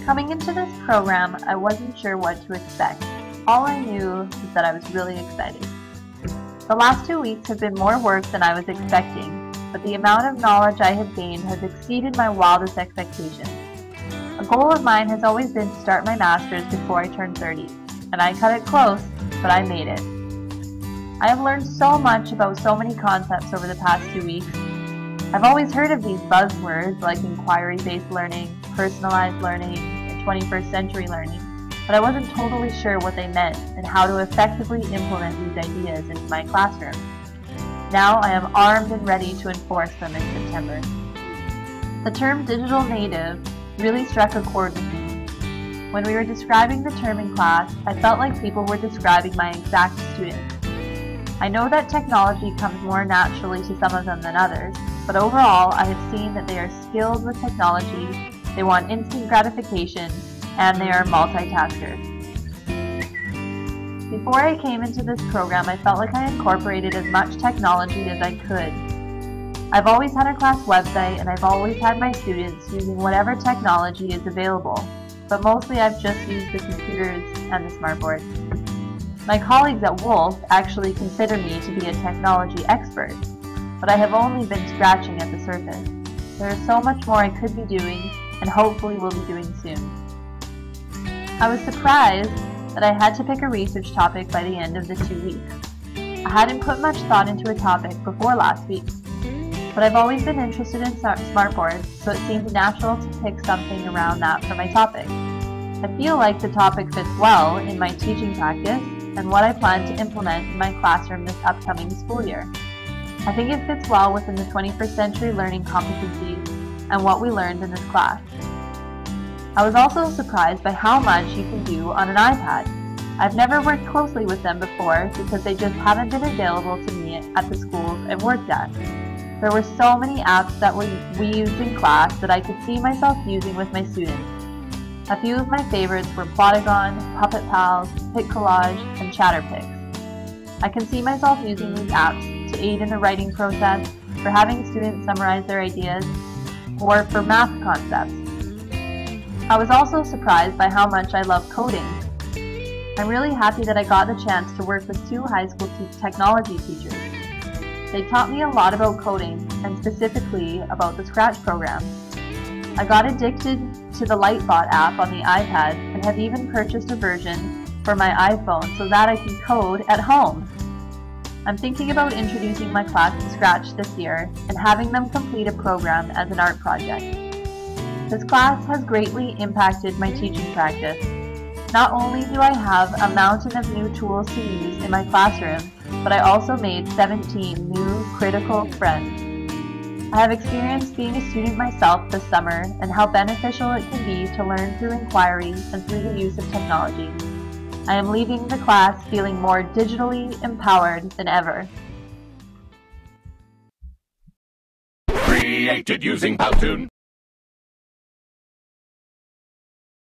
Coming into this program, I wasn't sure what to expect. All I knew was that I was really excited. The last 2 weeks have been more work than I was expecting, but the amount of knowledge I have gained has exceeded my wildest expectations. A goal of mine has always been to start my master's before I turn 30, and I cut it close, but I made it. I have learned so much about so many concepts over the past 2 weeks. I've always heard of these buzzwords like inquiry-based learning, personalized learning, and 21st century learning, but I wasn't totally sure what they meant and how to effectively implement these ideas into my classroom. Now I am armed and ready to enforce them in September. The term digital native really struck a chord with me. When we were describing the term in class, I felt like people were describing my exact students. I know that technology comes more naturally to some of them than others, but overall I have seen that they are skilled with technology, they want instant gratification, and they are multitaskers. Before I came into this program, I felt like I incorporated as much technology as I could. I've always had a class website and I've always had my students using whatever technology is available, but mostly I've just used the computers and the smartboard. My colleagues at Wolf actually consider me to be a technology expert, but I have only been scratching at the surface. There is so much more I could be doing and hopefully will be doing soon. I was surprised that I had to pick a research topic by the end of the 2 weeks. I hadn't put much thought into a topic before last week, but I've always been interested in smartboards, so it seemed natural to pick something around that for my topic. I feel like the topic fits well in my teaching practice and what I plan to implement in my classroom this upcoming school year. I think it fits well within the 21st century learning competencies and what we learned in this class. I was also surprised by how much you can do on an iPad. I've never worked closely with them before because they just haven't been available to me at the schools I've worked at. There were so many apps that we used in class that I could see myself using with my students. A few of my favorites were Plotagon, Puppet Pals, Pic Collage, and Chatterpix. I can see myself using these apps to aid in the writing process, for having students summarize their ideas, or for math concepts. I was also surprised by how much I love coding. I'm really happy that I got the chance to work with 2 high school technology teachers. They taught me a lot about coding, and specifically about the Scratch program. I got addicted to the Lightbot app on the iPad and have even purchased a version for my iPhone so that I can code at home. I'm thinking about introducing my class to Scratch this year and having them complete a program as an art project. This class has greatly impacted my teaching practice. Not only do I have a mountain of new tools to use in my classroom, but I also made 17 new critical friends. I have experienced being a student myself this summer and how beneficial it can be to learn through inquiry and through the use of technology. I am leaving the class feeling more digitally empowered than ever. Created using Powtoon.